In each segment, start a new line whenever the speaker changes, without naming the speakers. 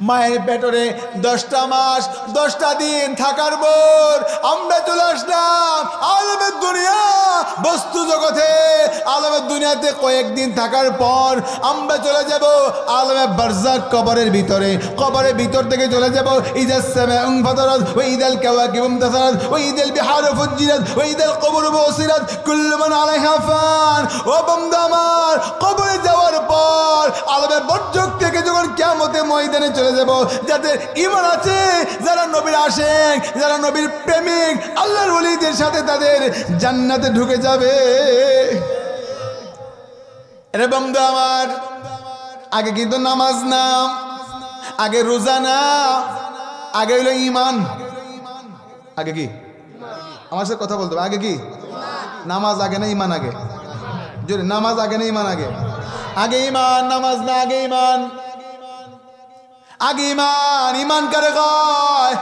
মায়ের পেটরে 10টা মাস 10টা দিন থাকার পর আমরা চলে আসলাম আলমের দুনিয়া, বস্তু জগতে। আলমের দুনিয়াতে কয়েকদিন থাকার পর আমরা চলে যাব আলমে বারজাক, কবরের ভিতরে। কবরের ভিতর থেকে চলে যাব ইজাস সামাউন ফাতারাত ওয়া ইদাল কাওয়াকিব ইনতাসারাত ওয়া ইদাল বিহার ফুজ্জিরাত ওয়া ইদাল কবর বুসিরাত কুল্লু মান আলাইহা ফান। ও বান্দা আমার, কবরে যাওয়ার পর আলমের বর্জক থেকে যখন কিয়ামতের ময়দানে চলে যাব, যাদের ঈমান আছে, যারা নবীর আশিক, যারা নবীর প্রেমিক, আল্লাহর ওলিদের সাথে তাদের জান্নাতে ঢুকে যাবে। আরে বন্ধু আমার, আগে কিন্তু নামাজ না, আগে রোজা না, আগে হইল ঈমান। আগে কি? আমার সাথে কথা বলতে হবে। আগে কি? নামাজ আগে না ঈমান আগে? জোরে, নামাজ আগে না ঈমান আগে? আগে ঈমান, নামাজ না, আগে ঈমান। আগে ঈমান। ঈমান কারে কয়?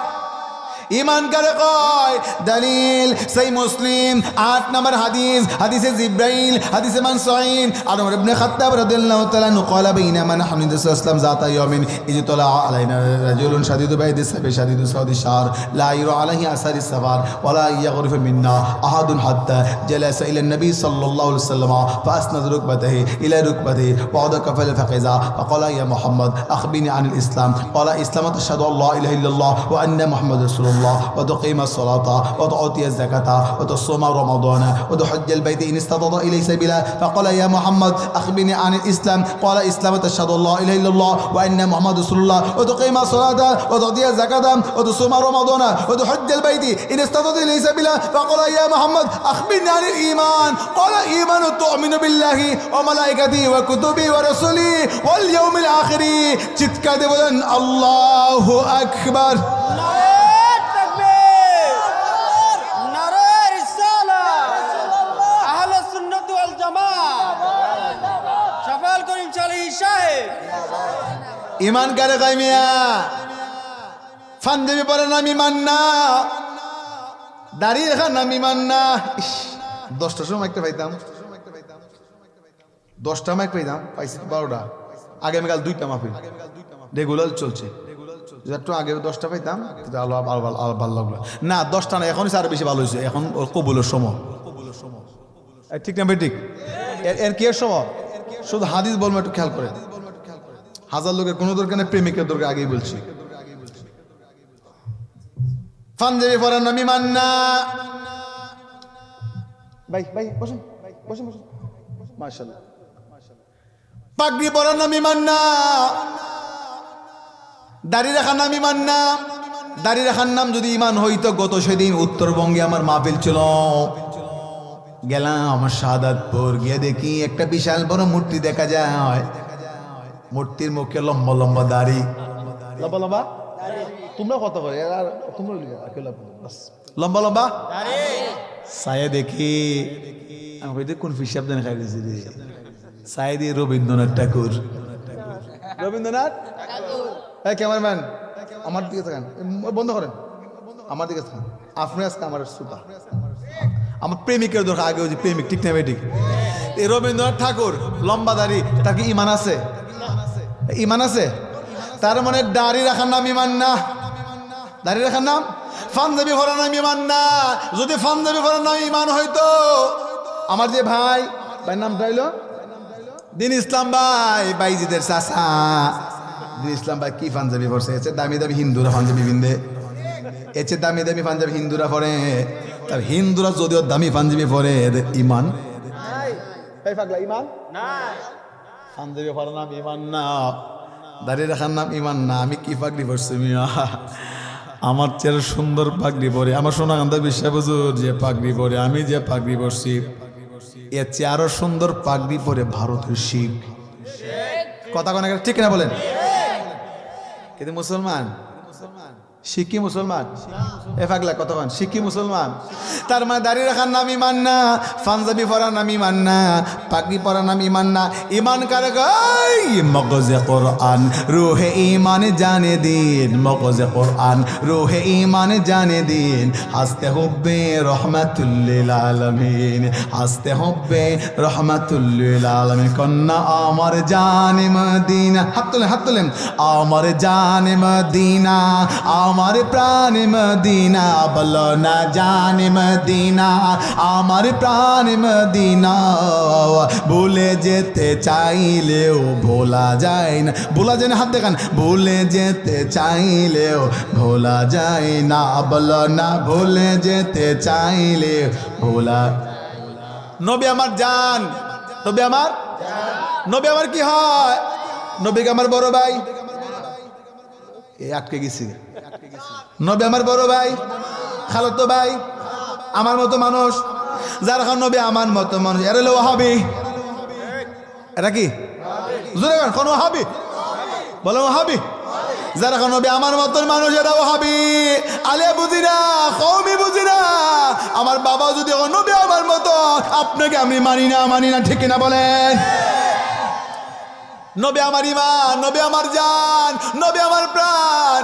ঈমান কারে কয়? দলিল সহিহ মুসলিম 8 নম্বর হাদিস, হাদিসে জিব্রাইল, হাদিসে মানসুইন। ওমর ইবনে খাত্তাব রাদিয়াল্লাহু তাআলা আনহু قال بينما نحن عند رسول الله ذات يوم اذ طلع علينا رجل شديد بيد السيف شديد سود الشعر لا يرى عليه اثر السفر ولا يغرف منا احد حتى جلس الى النبي صلى الله عليه وسلم فاسند ركبته الى ركبته ووضع كفه فقذا فقال يا محمد اخبرني عن الاسلام. قال اسلام تشهد ان لا اله الا الله وان محمد رسول الله وتقيم الصلاة وتؤتي الزكاة وتصوم رمضان وتحج البيت إن استطعت إليه سبيلا. فقال يا محمد أخبرني عن الإسلام. قال إسلام تشهد الله لا إله إلا الله وأن محمد رسول الله وتقيم الصلاة وتؤتي الزكاة وتصوم رمضان وتحج البيت إن استطعت إليه سبيلا. فقال يا محمد أخبرني عن الإيمان. قال إيمان تؤمن بالله وملائكته وكتبه ورسله واليوم الآخر. চিৎকার দিয়ে বলেন আল্লাহু আকবার। ঈমান কারে কয় মিয়া? ফান্দেমি পরে নাম ঈমান না, দাড়ি রাখা নাম ঈমান না। 10টার সময় একটা পাইতাম, 10টা মাইক পাইতাম, পাইছি 12টা। আগামীকাল 2টা মাহফিল রেগুলার চলছে। একটু আগে 10টা পাইতাম, ভালো লাগলো না। 10টা না, এখন আরো বেশি ভালো হয়েছে। এখন কবুলের সময়, ঠিক না ভাই? ঠিক। এর কি এর সময়? শুধু হাদিস বলবো, একটু খেয়াল করে। 1000 লোকের কোনো দরকার নেই, প্রেমিকের দরকার। আগেই বলছি, পাঞ্জাবি পরার নাম ঈমান না। ভাই ভাই বসুন, বসুন বসুন। মাশাআল্লাহ। পাগড়ি পরার নাম ঈমান না। দাড়ি রাখার নাম ঈমান না। দাড়ি রাখার নাম যদি ঈমান হইতো, গত সেদিন উত্তরবঙ্গে আমার মাহফিল ছিল, গেলাম আমার শাহাদাতপুর, গিয়ে দেখি একটা বিশাল বড় মূর্তি দেখা যায়। মূর্তির মুখে লম্বা লম্বা দাড়ি, লম্বা লম্বা। তোমরা কত করে? তোমরা লম্বা লম্বা সায়ে দেখি। আমি কোন হিসাব দেন খাই দিয়েছি রে? সায়ে দিয়ে রবীন্দ্রনাথ ঠাকুর। রবীন্দ্রনাথ ক্যামেরাম্যান আমার দিকে থাকেন, বন্ধ করেন, আমার দিকে থাকেন। আপনি আজকে আমার শ্রোতা, আমার প্রেমিকের দরকার। আগে ওই যে প্রেমিক, ঠিক না? ঠিক। এই রবীন্দ্রনাথ ঠাকুর লম্বা দাড়ি, তার কি ঈমান আছে? ঈমান আছে? তার মানে দাড়ি রাখার নাম ঈমান না। দাড়ি রাখার নাম, পাঞ্জাবি পরার নাম ঈমান না। যদি পাঞ্জাবি পরার নাম ঈমান হইতো, আমার যে ভাই, ভাইয়ের নামটা হইল দিন ইসলাম ভাই, বাইজিদের চাচা দিন ইসলাম ভাই, কি পাঞ্জাবি পরছে? এর দামি দামি হিন্দুরা পাঞ্জাবি পিন্ধে, এর দামি দামি পাঞ্জাবি হিন্দুরা পরে। তার হিন্দুরা যদিও দামি পাঞ্জাবি পরে, এদের ঈমান ঈমান নাই। পাঞ্জাবি পরার নাম ঈমান না, দাড়ি রাখার নাম ঈমান না। আমি কি পাগড়ি পরছি মিয়া? আমার চেয়ে সুন্দর পাগড়ি পরে আমার সোনাকান্দা বিশ্বাস হুজুর যে পাগড়ি পরে, আমি যে পাগড়ি পরছি, এর চেয়ে আরো সুন্দর পাগড়ি পরে ভারতের শিখ। কথা কোন ঠিক না বলেন? কিন্তু মুসলমান শিক্ষি মুসলমান এ পাগলা কতক্ষণ শিক্ষি মুসলমান তার মানে দাড়ি রাখার নাম ইমান না, পাঞ্জাবি পরার নাম ইমান না, পাগড়ি পরার নাম ইমান না। ইমান কারে কয়? মগজে কোরআন রুহে ইমান জানে দিন, মগজে কোরআন রুহে ইমান জানে দিন। হাসতে হবে রহমাতুল্লিল আলামিন, হাসতে হবে রহমাতুল্লিল আলামিন। কন্যা আমার জানে মদিনা, হাত তোলেন হাত তোলেন। আমার জানে মদিনা, আমার প্রাণ মদিনা, বলো না জানে মদিনা, আমার প্রাণ মদিনা। ভুলে যেতে চাইলেও ভোলা যায় না, ভোলা যায় না, হাত দেখান। ভুলে যেতে চাইলেও ভোলা যায় না, বলো না ভুলে যেতে চাইলে ভোলা। নবী আমার জান, নবী আমার, নবী আমার কি হয়? নবীকে আমার বড় ভাই, আটকে গেছি। নবী আমার বড় ভাই, খালাতো ভাই, আমার মতো মানুষ। যার এখন নবী আমার মতো মানুষ, এরা হলো ওয়াহাবি। এটা কি জোরে কোন ওয়াহাবি? বলো ওয়াহাবি। যারা এখন নবী আমার মতন মানুষ এরা ওয়াহাবি। আলিয়া বুঝি না, কওমি বুঝি না। আমার বাবা যদি নবী আমার মতো, আপনাকে আমি মানি না, মানি না, ঠিক না বলেন? নবী আমার ইমান, নবী আমার জান, নবী আমার প্রাণ।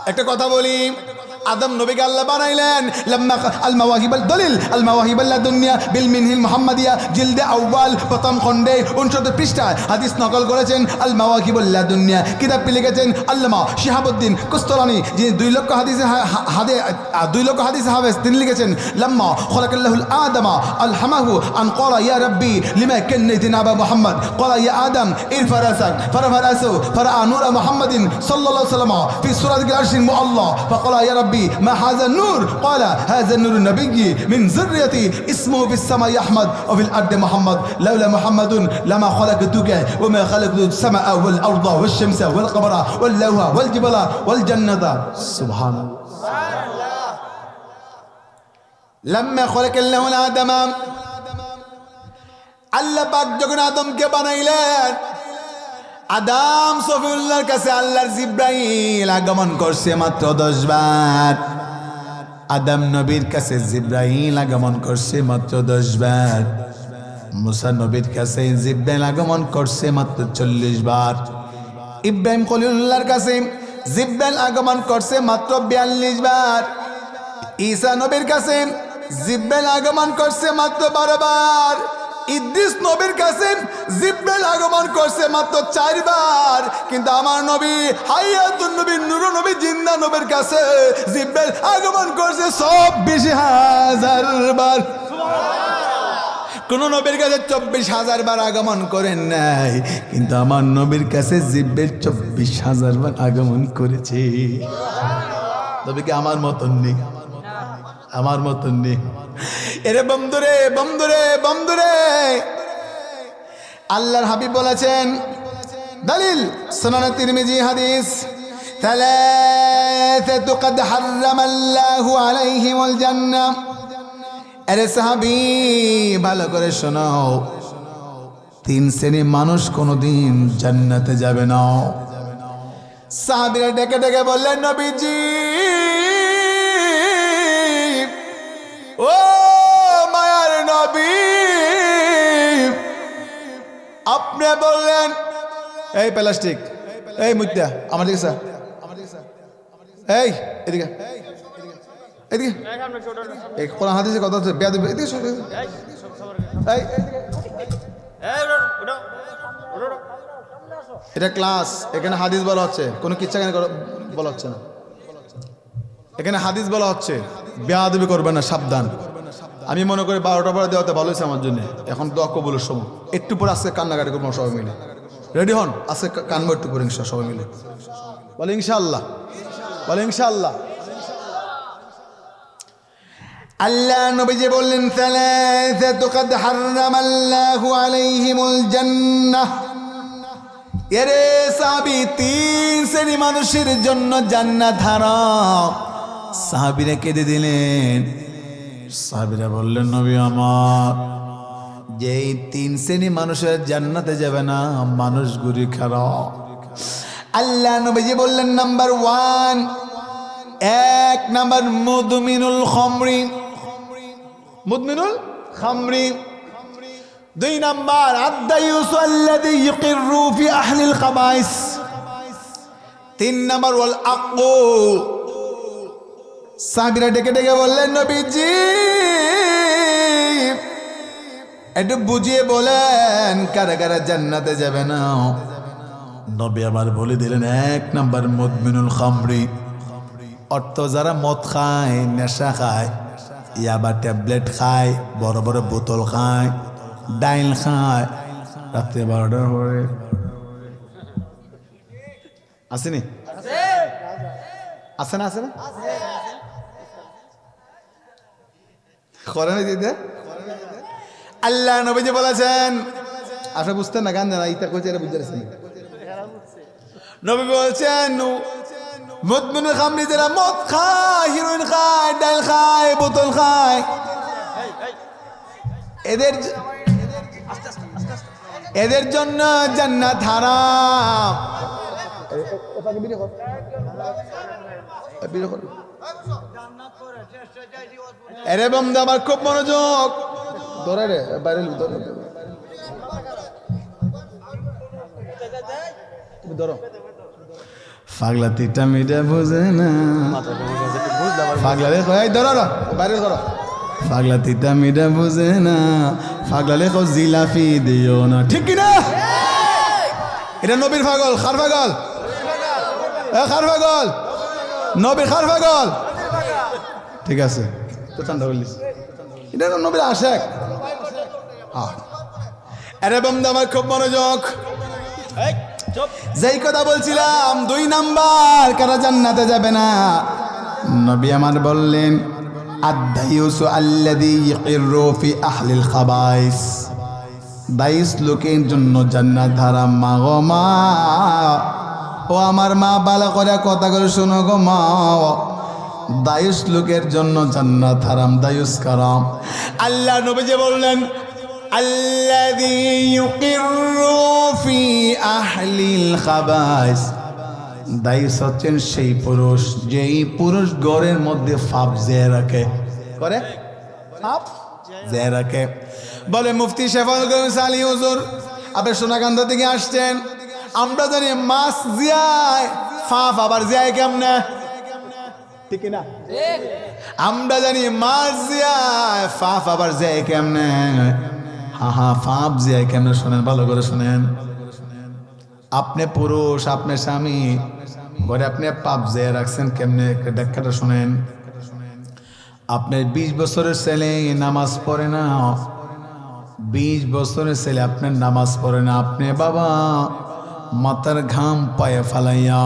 একটা কথা বলি, আদম নবীকে আল্লাহ বানাইলেন লাম্মা আল মাওয়াহিবাল দলিল আল মাওয়াহিবাল লাদুনিয়া বিল মিনহিল মুহাম্মাদিয়া জিলদে আউয়াল প্রথম খণ্ডে 69 পৃষ্ঠায় হাদিস নকল করেছেন। আল মাওয়াহিবাল লাদুনিয়া কিতাবটি লিখেছেন আল্লামা শিহাবুদ্দিন কুস্তালানী, যিনি 2 লক্ষ হাদিস হাফেজ। তিনি লিখেছেন লাম্মা খলাকাল্লাহুল আদামা আলহামাহু আন ক্বালা ইয়া রাব্বি লিমা কান্নাইতিনা আবা মুহাম্মদ ক্বালা ইয়া আদম ইরফা রাসাক ফারফা রাসু ফারা নূর মুহাম্মাদিন সাল্লাল্লাহু আলাইহি ওয়াসাল্লাম ফি সূরাতিল আরশিল মুআল্লা ফাক্বালা ইয়া রাব্বি ما هذا النور؟ قال هذا النور النبي من ذريتي اسمه في السماء أحمد وفي الأرض محمد لولا محمد لما خلقتك وما خلقت السماء والأرض والشمس والقمر واللوح والجبال والجنة. سبحان الله. لما خلق الله آدم আল্লাহ পাক যখন আদমকে বানাইলেন, আদম সফিউল্লাহর কাছে আল্লাহর জিব্রাইল আগমন করছে মাত্র 10 বার। আদম নবীর কাছে জিব্রাইল আগমন করছে মাত্র 10 বার। মুসা নবীর কাছে জিব্রাইল আগমন করছে মাত্র 40 বার। ইব্রাহিম খলিলুল্লাহর কাছে জিব্রাইল আগমন করছে মাত্র 42 বার। ঈসা নবীর কাছে জিব্রাইল আগমন করছে মাত্র 12 বার। ইদ্রিস নবীর কাছে জিব্রাইল আগমন করছে মাত্র 4 বার। কিন্তু আমার নবী হায়াতুন নবী নূর নবী জিন্দা নবীর কাছে জিব্রাইল আগমন করছে 24,000 বার। কোন নবীর কাছে 24,000 বার আগমন করেন নাই, কিন্তু আমার নবীর কাছে জিব্রাইল 24,000 বার আগমন করেছে। নবীকে আমার মতন নেই, আমার মতন নেই। এরে বন্ধুরে বন্ধুরে বন্ধুরে, আল্লাহর হাবিব বলেছেন, দলিল সুনান তিরমিজি হাদিস, থালাথাতু ক্বাদ হারামাল্লাহু আলাইহিমুল জান্নাহ। আরে সাহাবী ভালো করে শোনো, 3 শ্রেণীর মানুষ কোনোদিন জান্নাতে যাবে না। সাহাবীরা ডেকে ডেকে বললেন, নবীজি ও মায়ার নবী, আপনি বললেন। এই প্লাস্টিক, এই মুদ্দা আমার দিকে স্যার, এই এদিকে এদিকে, এই কোরআন হাদিসে কথা হচ্ছে বেয়াদব, এদিকে সরে, এই এটা ক্লাস, এখানে হাদিস বলা হচ্ছে, কোনো কিচ্ছা এখানে বলা হচ্ছে না। এখানে হাদিস বলা হচ্ছে, বেয়াদবি করবেন না, সাবধান। আমি মনে করি 12টা পরে দেওয়াতে ভালো হয়েছে আমার জন্য। এখন দোয়া কবুলের সময়, একটু পরে আজকে কান্নাকাটি করবো সবাই মিলে। রেডি হন, আজকে কানবো একটু করে ইনশাআল্লাহ সবাই মিলে। বলে ইনশাআল্লাহ, বলে ইনশাআল্লাহ। আল্লাহ নবীজি বললেন, সালাসাতু ক্বাদ হারামাল্লাহু আলাইহিমুল জান্নাহ। এরে সাহাবী, 3 শ্রেণী মানুষের জন্য জান্নাত হারাম। সাহাবীরা কেঁদে দিলেন। সাহাবীরা বললেন, নবী আমার, যেই 3 শ্রেণী মানুষের জান্নাতে যাবে না, মানুষগুলি খারাপ। আল্লাহ নবীজি বললেন, নাম্বার 1, এক নাম্বার মুদমিনুল খামরি, মুদমিনুল খামরি। দুই নাম্বার আদ-দায়ুসু আল্লাযী ইউকিররু ফি আহলিল খাবাইস। তিন নাম্বার ওয়াল আকু। সাহাবীরা ডেকে ডেকে বললেন, নবীজি একটু বুঝিয়ে বলেন কারা কারা জান্নাতে যাবে না। নবী আমার বলে দিলেন, এক নাম্বার মুদমিনুল খামরি, অর্থ যারা মদ খায়, নেশা খায়, ইয়াবা ট্যাবলেট খায়, বড় বড় বোতল খায়, ডাইল খায়, রাত্রে 12টার পরে আসেনি, আছে না, আছে না, করে না দিতে। আল্লাহ নবীজি বলেছেন, আসলে বুঝতেন না, গান জানা ইতা কইছে, বুঝতে পারছেন। নবী বলছেন মুদমিনুল খামরি যারা মদ খায়, হিরোইন খায়, ডাইল খায়, বোতল খায়, এদের জন্য জান্নাত হারাম। এরে বন্ধু আমার খুব মনোযোগ, ধরে রে বাইরে ধরো। পাগলা তিটা মিটা বুঝে না, পাগলা রে ধরো বাইরে ধরো। পাগলা তিতা মিটা বুঝে না, পাগলা লেখো জিলাপি দিও না, ঠিক কিনা? এটা নবীর পাগল, খার পাগল, খার পাগল, নবীর খার পাগল, ঠিক আছে তো ঠান্ডা বলিস, এটা নবীর আশেক। আরে বন্ধু আমার খুব মনোযোগ, যেই কথা বলছিলাম, দুই নাম্বার কারা জান্নাতে যাবে না, নবী আমার বললেন আদ-দায়ুসু আল্লাযী ইউকিররু ফি আহলিল খাবাইস। দায়ুস লোকের জন্য জান্নাত হারাম। মা গো মা, ও আমার মা, ভালো করে কথা করে শোনো গো মা, দায়ুস লোকের জন্য জান্নাত হারাম। দায়ুস কারাম, আল্লাহ নবীজি বললেন আল্লাযী ইউকিররু ফি আহলিল খাবাইস। দায়ুস হচ্ছেন সেই পুরুষ, যেই পুরুষ ঘরের মধ্যে ফাপ জেয়ে রাখে, করে ফাপ জেয়ে রাখে। বলে মুফতি শেফাউল করিম আলী হুজুর, আপনি সোনাকান্দা থেকে আসছেন, আমরা জানি মাছ জিয়ায়, ফাপ আবার জিয়ায় কেমনে, ঠিক না? আমরা জানি মাছ জিয়ায়, ফাপ আবার জিয়ায় কেমনে। হা ফাপ জিয়ায় কেমনে শোনেন, ভালো করে শোনেন। আপনি পুরুষ, আপনি স্বামী, ঘরে আপনি পাপ জেয়ে রাখছেন কেমনে, ব্যাখ্যাটা শোনেন। আপনার 20 বছরের ছেলে নামাজ পড়ে না, 20 বছরের ছেলে আপনার নামাজ পড়ে না, আপনি বাবা মাথার ঘাম পায়ে ফালাইয়া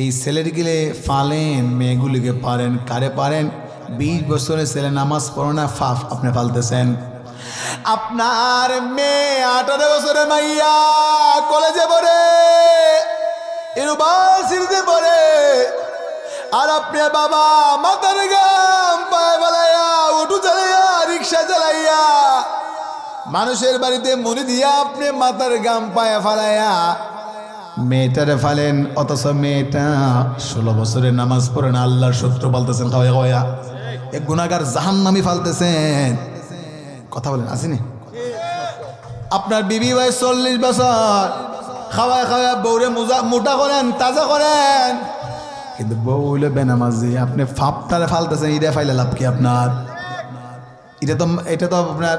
এই ছেলেটিকে ফালেন, মেয়েগুলিকে পারেন, কারে পারেন? 20 বছরের ছেলে নামাজ পড়ে না, ফাফ আপনি ফালতেছেন। আপনার মেয়ে 18 বছরের মাইয়া কলেজে পড়ে, ইউনিভার্সিটিতে পড়ে, আর আপনি বাবা মাথার গাম পায়ে ফেলাইয়া, অটো চালাইয়া, রিক্সা চালাইয়া, মানুষের বাড়িতে মনি দিয়া আপনি মাথার গাম পায়ে ফেলাইয়া মেয়েটারে ফালেন, অথচ মেয়েটা 16 বছরের নামাজ পড়ে না, আল্লাহর শত্রু ফালতেছেন খাওয়া খাওয়া, এক গুনাহগার জাহান্নামী ফালতেছেন। কথা বলেন আসেনি? আপনার বিবি ভাই 40 বছর, খাওয়ায় খাওয়ায় বউরে মোটা করেন, তাজা করেন, কিন্তু বউ হইলে বেনামাজি, আপনি ফাপটারে ফালতেছেন, ইটা ফাইলে লাভ কি আপনার? এটা তো আপনার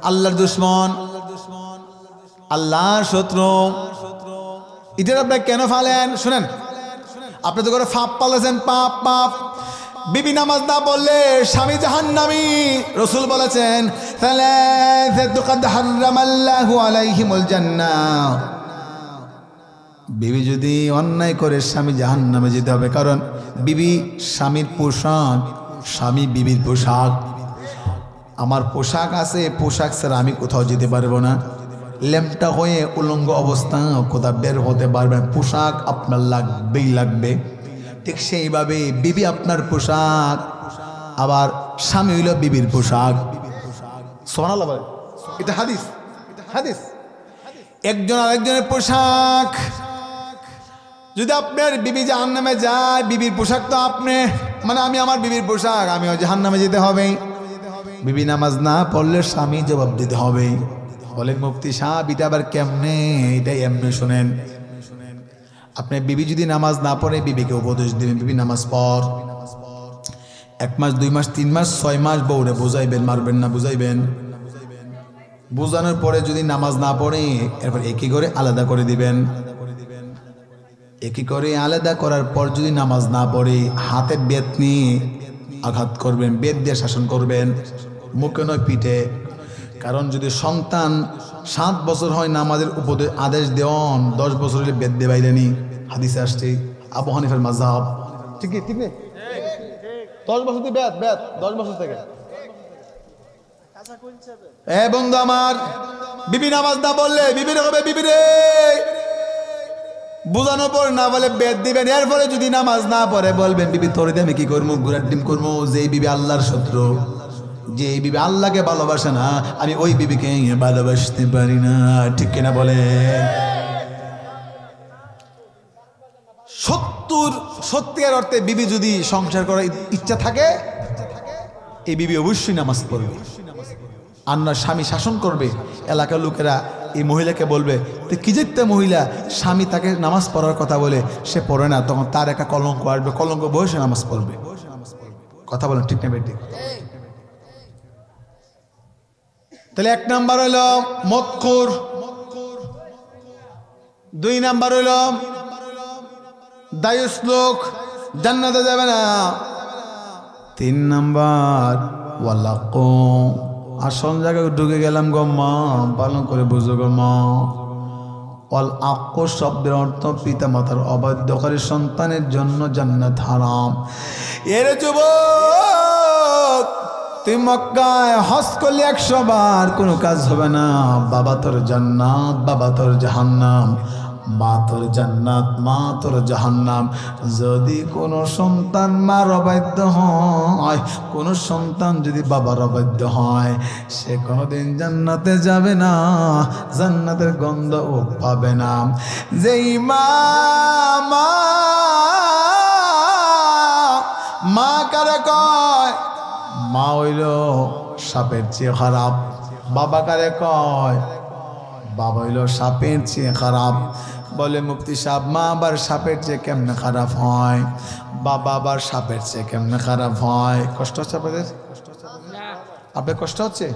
আল্লাহর দুশ্মন, আল্লাহর শত্রু। এটা আপনি কেন ফালেন? শুনেন, আপনি তো করে ফাপ পালেছেন, পাপ পাপ। বিবি নামাজ না বললে স্বামী জাহান্নামী। রাসূল বলেছেন সালাসাতু কাদ হারামাল্লাহু আলাইহিমুল জান্নাহ। বিবি যদি অন্যায় করে স্বামী জাহান্নামে যেতে হবে, কারণ বিবি স্বামীর পোশাক, স্বামী বিবির পোশাক। আমার পোশাক আছে, পোশাক ছাড়া আমি কোথাও যেতে পারবো না, ল্যাম্পটা হয়ে উলঙ্গ অবস্থা কোথাও বের হতে পারবেন, পোশাক আপনার লাগবেই লাগবে। ঠিক সেইভাবে বিবি আপনার পোশাক, আবার স্বামী হইল বিবির পোশাক। সুবহানাল্লাহ বলে, এটা হাদিস, হাদিস। একজন আরেকজনের পোশাক। যদি আপনার বিবি জাহান্নামে যায়, বিবির পোশাক তো আপনি, মানে আমি আমার বিবির পোশাক, আমিও জাহান্নামে যেতে হবে। বিবি নামাজ না পড়লে স্বামী জবাব দিতে হবে। বলেন মুফতি সাহেব এটা আবার কেমনে? এটা এমনি শোনেন। আপনি বিবি যদি নামাজ না পড়ে বিবিকে উপদেশ দিবেন, বিবি নামাজ পড়। 1 মাস 2 মাস 3 মাস 6 মাস বউরে বুঝাইবেন, মারবেন না, বুঝাইবেন। বুঝানোর পরে যদি নামাজ না পড়ে এরপর একই করে আলাদা করে দিবেন। একই করে আলাদা করার পর যদি নামাজ না পড়ে হাতে বেত নিয়ে আঘাত করবেন, বেত দিয়ে শাসন করবেন, মুখে নয় পিঠে। কারণ যদি সন্তান 7 বছর হয় নামাজের উপদেশ আদেশ দেওয়ান, 10 বছর হলে বেত দিয়ে বাইরে নি, হাদিসে আসছে আবু হানিফার মাযহাব। ঠিক ঠিক নেই? 10 বছর থেকে বেত 10 বছর থেকে। এ বন্ধু আমার, বিবি নামাজ না বললে বিবিরে হবে, বিবিরে বুঝানোর পর না বলে বেদ দিবেন। এরপরে যদি নামাজ না পড়ে বলবেন বিবি তোরে দিয়ে আমি কি করবো, ঘুরার ডিম করবো। যে বিবি আল্লাহর শত্রু, যে বিবি আল্লাহকে ভালোবাসে না, আমি ওই বিবিকে ভালোবাসতে পারি না। ঠিক কিনা বলে? সত্যিকার অর্থে বিবি যদি সংসার করার ইচ্ছা থাকে, এই বিবি অবশ্যই নামাজ পড়বে। আন্নার স্বামী শাসন করবে, এলাকার লোকেরা এই মহিলাকে বলবে তো কি যেতে মহিলা, স্বামী তাকে নামাজ পড়ার কথা বলে সে পড়ে না, তখন তার একটা কলঙ্ক আসবে, কলঙ্ক বয়সে নামাজ পড়বে। কথা বলেন ঠিক না বেটি? তাহলে 1 নাম্বার হইল মদখোর, 2 নাম্বার হইল দায়ুস লোক, জান্নাতে যাবে না। 3 নাম্বার ওয়ালাকো, আসল জায়গায় ঢুকে গেলাম গো মা, পালন করে বুঝো গো মা। অল আক্ষ শব্দের অর্থ পিতা মাতার অবাধ্যকারী সন্তানের জন্য জান্নাত হারাম। এর যুবক, তুই মক্কায় হজ করলে 100 বার কোনো কাজ হবে না। বাবা তোর জান্নাত, বাবা তোর জাহান্নাম, মা তোর জান্নাত, মা তোর জাহান্নাম। যদি কোনো সন্তান মার অবাধ্য হয়, কোনো সন্তান যদি বাবার অবাধ্য হয়, সে কোনোদিন জান্নাতে যাবে না, জান্নাতের গন্ধ ও পাবে না। যেই মা মা কারে কয়, মা হইল সাপের চেয়ে খারাপ। বাবা কারে কয়, বাবা হইল সাপের চেয়ে খারাপ। বলে মুফতি সাহেব মা আবার সাপের চেয়ে কেমনে খারাপ হয়, বাবা আবার সাপের চেয়ে কেমনে খারাপ হয়? কষ্ট হচ্ছে আপনাদের? আপনার কষ্ট হচ্ছে?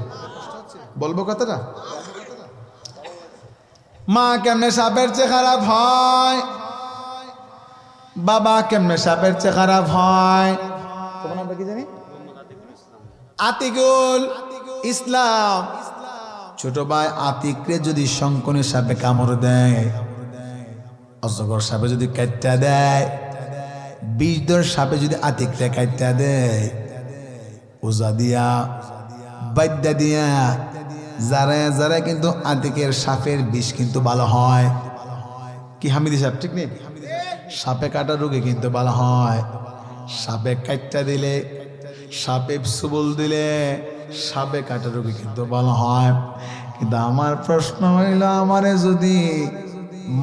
বলবো কথাটা? মা কেমনে সাপের চেয়ে খারাপ হয়, বাবা কেমনে সাপের চেয়ে খারাপ হয়? তোমার নামটা কি জানি? আতিকুল ইসলাম। ছোট ভাই আতিকরে যদি শঙ্কনের সাপে কামড় দেয়, অজগর সাপে যদি কাটটা দেয়, বিষধর সাপে যদি আতিকরে কাটটা দেয়, ওজা দিয়া বাদ্যা দিয়া যারা যারা কিন্তু আতিকের সাপের বিষ কিন্তু ভালো হয়। কি হামিদি সাহেব ঠিক নেই? সাপে কাটা রোগে কিন্তু ভালো হয়। সাপে কাটটা দিলে, সাপে সুবল দিলে, সাপে কাটা রোগে কিন্তু ভালো হয়। কিন্তু আমার প্রশ্ন হইল, আমারে যদি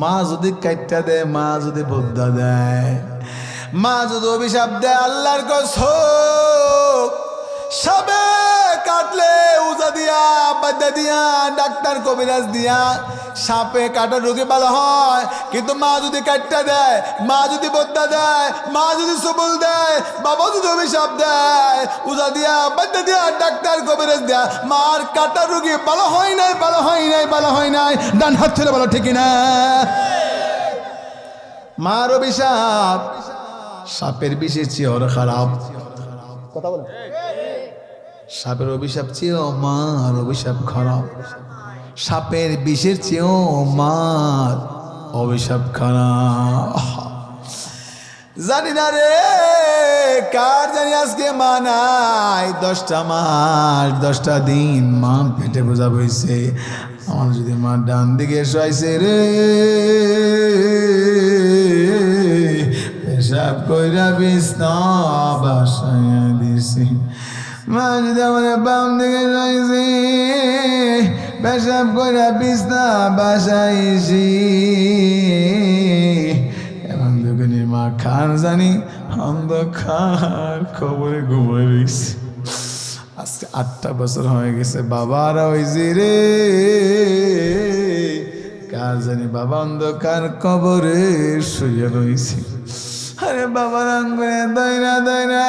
মা যদি কাটটা দেয়, মা যদি বদ্যা দেয়, মা যদি অভিশাপ দেয়, আল্লাহর কসম সাপে কাটলে উজা দিয়া বাদ্যা দিয়া ডাক্তার কবিরাজ দিয়া সাপে কাটা রোগে ভালো হয়। কিন্তু মা যদি কাটটা দেয়, মা যদি বদ্যা দেয়, মা যদি সবল দেয়, বাবা যদি অভিশাপ দেয়, উজা দিয়া বাদ্যা দিয়া ডাক্তার কবিরাজ দিয়া, মার কাটা রোগে ভালো হয় নাই, ভালো হয় নাই, ভালো হয় নাই। ডান হাত ছেড়ে বলো ঠিক না? মার অভিশাপ সাপের বিষের চেয়ে ওর খারাপ। কথা বলে সাপের অভিশাপ চেয়েও মার অভিশাপ খারাপ। সাপের বিষের চেয়েও মার অভিশাপ খারাপ। জানি না রে কার জানি আজকে মা নাই, 10টা মাস 10টা দিন মা পেটে বোঝা বইছে। আমার যদি মা ডান দিকে শোয়াইছে রে, পেশাব কইরা বিছনা বাসায় দিছি। মা যদি আমার বাম দিকে শোয়াইছে, পেশাব কইরা বিছনা বাসাইছি। দুগুনি মা খার জানি অন্ধকার খবরে ঘুমাই রইছে। আজকে 8টা বছর হয়ে গেছে, বাবার ওই রে কার জানি বাবা অন্ধকার কবরে শুয়ে রইছে। আরে বাবার আঙ্গুলে দইরা দইরা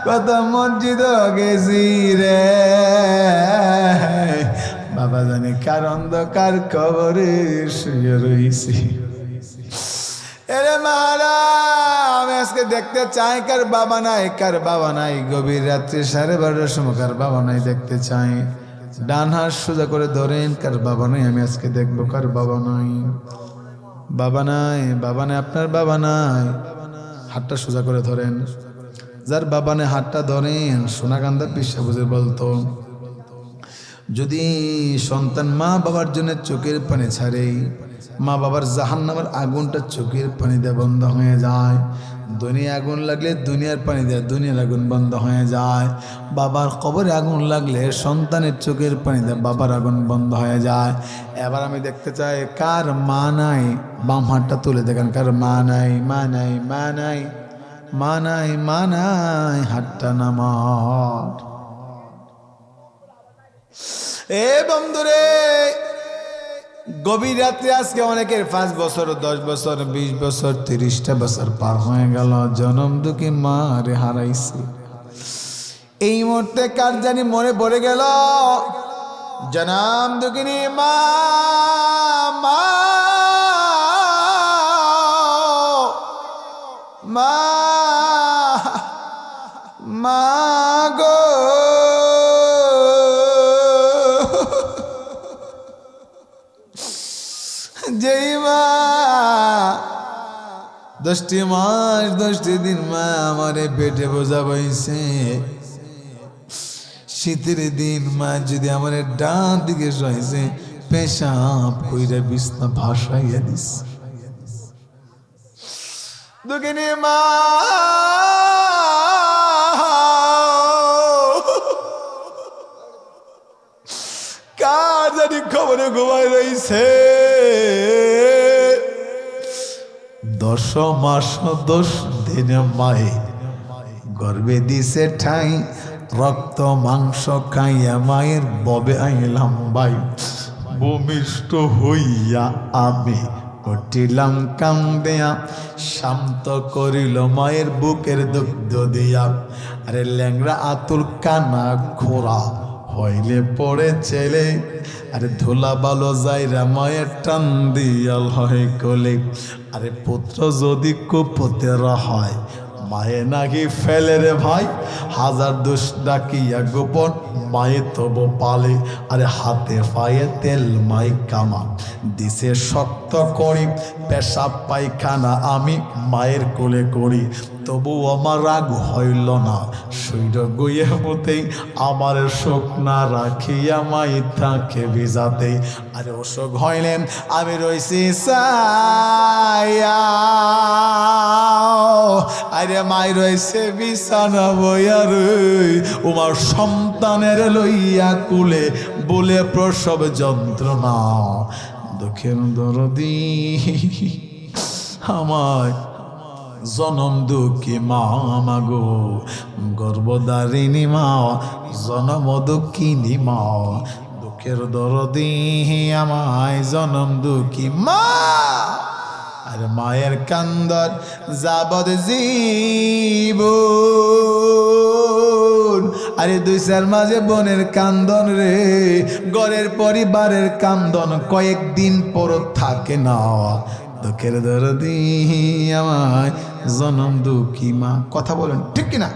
কত মসজিদ গেছি রে, বাবা জানি কার অন্ধকার কবরে শুয়ে রইছে। এরে মারা আমি আজকে দেখতে চাই কার বাবা নাই, কার বাবা নাই। গভীর রাত্রে 12:30টার সময় কার বাবা নাই দেখতে চাই। ডান হাত সোজা করে ধরেন, কার বাবা নাই আমি আজকে দেখবো কার বাবা নাই। বাবা নাই, বাবা নাই, আপনার বাবা নাই, হাতটা সোজা করে ধরেন। যার বাবা নাই হাতটা ধরেন। সোনাকান্দা পিসা বুঝে বলতো, যদি সন্তান মা বাবার জন্য চোখের পানি ছাড়ে, মা বাবার জাহান্নামের আগুনটা চোখের পানি দিয়ে বন্ধ হয়ে যায়। দুনিয়া আগুন লাগলে দুনিয়ার পানি দিয়ে দুনিয়ার আগুন বন্ধ হয়ে যায়। বাবার কবরে আগুন লাগলে সন্তানের চোখের পানি দিয়ে বাবার আগুন বন্ধ হয়ে যায়। এবার আমি দেখতে চাই কার মা নাই, বাম হাতটা তুলে দেখেন কার মা নাই, মা নাই, মা নাই, মা নাই, মা নাই, হাতটা নামার। এ বন্ধুরে, গভীর রাত্রে আজকে অনেকের 5 বছর, 10 বছর, 20 বছর, 30টা বছর পার হয়ে গেল, জনম দুঃখী মা রে হারাইছে। এই মুহূর্তে কার জানি মনে পড়ে গেল জনম দুঃখিনী মা, মা, মা, মা গো, যেই মা 10টি মাস 10টি দিন মা আমারে পেটে বোঝা বইছে। শীতের দিন মা যদি আমার ডান দিকে শোয়াইছে, পেশাব কইরা বিছনা ভাসাইয়া দিস। দুঃখিনী মা, কার জানি খবরে ঘুমাই রইছে। 10 মাস 10 দিনে মায়ে গর্বে দিছে ঠাই, রক্ত মাংস খাইয়া মায়ের ববে আইলাম ভাই। ভূমিষ্ঠ হইয়া আমি উঠিলাম কান্দিয়া, শান্ত করিল মায়ের বুকের দুগ্ধ দিয়া। আরে ল্যাংরা আতুর কানা খোরা হইলে পড়ে ছেলে, আরে ধুলা বালো যাইরা মায়ের টান দিয়াল হয় কোলে। আরে পুত্র যদি কুপতের হয়, মায়ে নাকি ফেলে রে ভাই। হাজার দোষ ডাকিয়া গোপন মায়ে তবু পালে। আরে হাতে পায়ে তেল মাই কামা দিছে শক্ত করি, পেশাব পায়খানা আমি মায়ের কোলে করি। তবু আমার রাগ হইল না, সৈর গইয়ে মতেই আমার শোক না রাখিয়া মাই তাকে ভিজাতে। আরে অসুখ হইলেন আমি রইছি সায়া, আরে মাই রয়েছে বিছানা বইয়ার, উমার সন্তানের লইয়া কুলে বলে প্রসব যন্ত্রণা। দুঃখের দরদি আমার জনম দুঃখী মা মাগো, গর্ভধারিণী মা, জনম দুঃখিনী মা। দুঃখের দরদি আমায় জনম দুঃখী মা। আর মায়ের কান্দন যাবদ জীবন। আরে 2-4 মাঝে বোনের কান্দন রে, ঘরের পরিবারের কান্দন কয়েকদিন পর থাকে না। দুঃখের দরদি আমায় জনম দুঃখী মা। কথা বলেন ঠিক কিনা?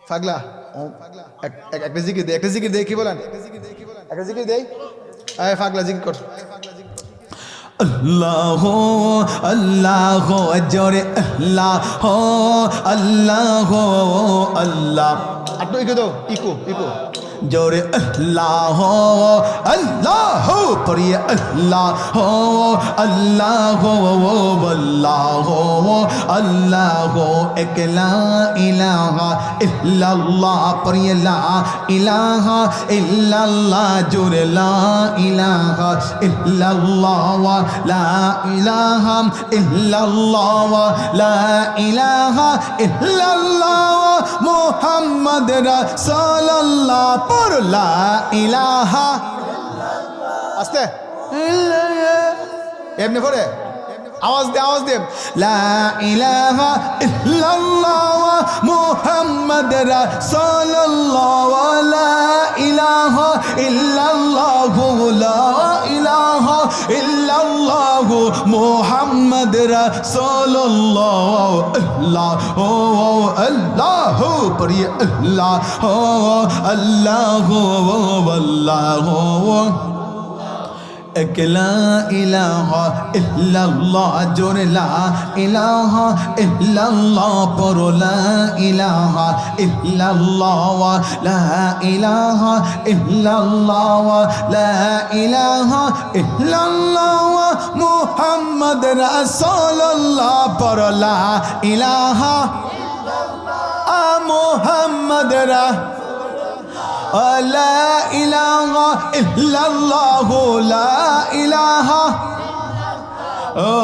পাগলা একটা জিকির দে, একটা জিকির দে, কি বলেন? একটা জিকির দে, আয় পাগলা জিকির কর। আল্লাহ আল্লাহ জোরে আল্লাহ আল্লাহ আল্লাহ। আর তো ইকো দাও, ইকো ইকো। जोरे अल्लाह अल्लाह पढ़िए अल्लाह अल्लाह अल्लाह अल्लाह एक ला इलाहा इल्लल्लाह पढ़िए ला इलाहा इल्लल्लाह जोरे ला इलाहा इल्लल्लाह ला इलाहा इल्लल्लाह ला इलाहा इल्लल्लाह मुहम्मद रसूलुल्लाह पर ला इलाहा आस्ते एमने पड़े आवाज दे ला इलाहा इल्लल्लाह मुहम्मद रसूलुल्लाह ला इलाहा इल्लल्लाह ला इलाहा इल्लल्लाह मुहम्मद रसूलुल्लाह अल्लाह अल्लाह पढ़िए अल्लाह अल्लाह अल्लाह एक ला इलाहा इल्लल्लाह जोर ला इलाहा इल्लल्लाह पर ला इलाहा इल्लल्लाह ला इलाहा इल्लल्लाह ला इलाहा इल्लल्लाह मुहम्मद रसूलुल्लाह पर ला इलाहा मुहम्मद لا إله إلا الله لا إله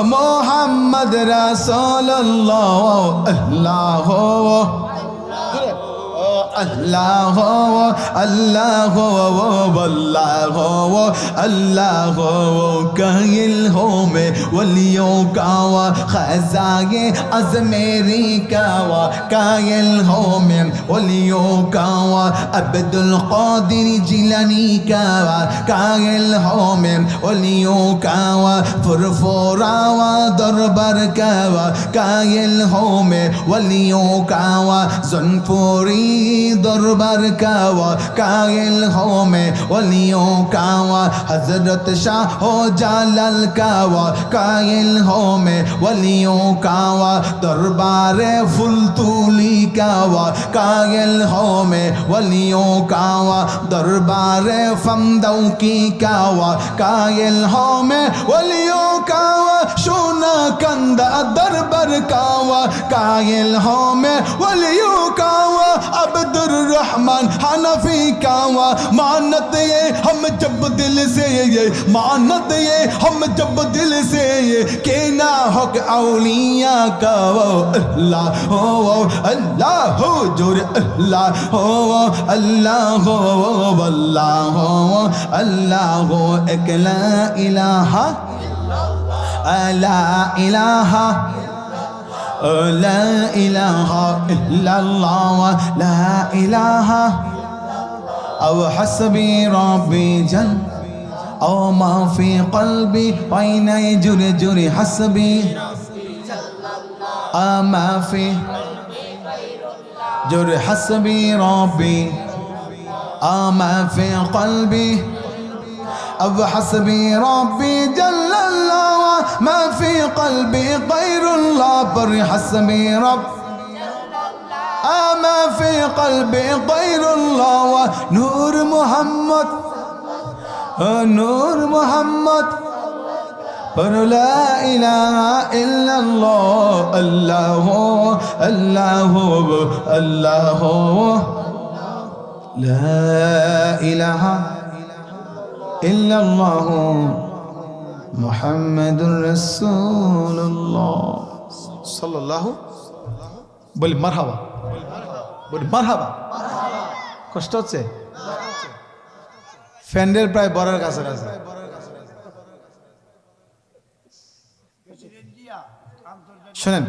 محمد رسول الله الله अल्लाह अल्लाह अल्लाह अल्लाह कायल हो में वलियों का व ख़ज़ाए अज़मेरी का व कायल हो में वलियों का व अब्दुल क़ादिर जिलानी का व कायल हो में वलियों का व फुरफुरा व दरबार का व कायल हो में वलियों का व ज़ुनपुरी दरबार का व कायल हो में वलियों का व हजरत शाह हो जालाल का व कायल हो में वलियों का व दरबार फुलतूली का व कायल हो में वलियों का व दरबार फमदौकी का व कायल हो में वलियों का व सोना कंदा दरबार का व कायल हो में वलियों का व अब्दुर रहमान हनफी का व मानत ये हम जब दिल से ये मानत ये हम जब दिल से ये के ना हक औलिया का व अल्लाह हो अल्लाह हो जोर अल्लाह हो अल्लाह हो अल्लाह हो अल्लाह हो एक ला इलाहा ला इलाहा لا إله إلا الله لا إله أو حسبي ربي جل أو ما في قلبي وين يجري جري حسبي ما في جري حسبي ربي ما في قلبي أو حسبي ربي جل الله ما في قلبي غير الله بر حسبي رب ما في قلبي غير الله نور محمد نور محمد पर ला इलाहा इल्लल्लाह अल्लाह अल्लाह अल्लाह ला इलाहा इल्लल्लाह मुहम्मदुर रसूलुल्लाह सल्लल्लाहु बोल मरहबा बोल मरहबा কষ্ট হচ্ছে ফ্যান্ডেল প্রায় বড়ার কাছাকাছি শুনেন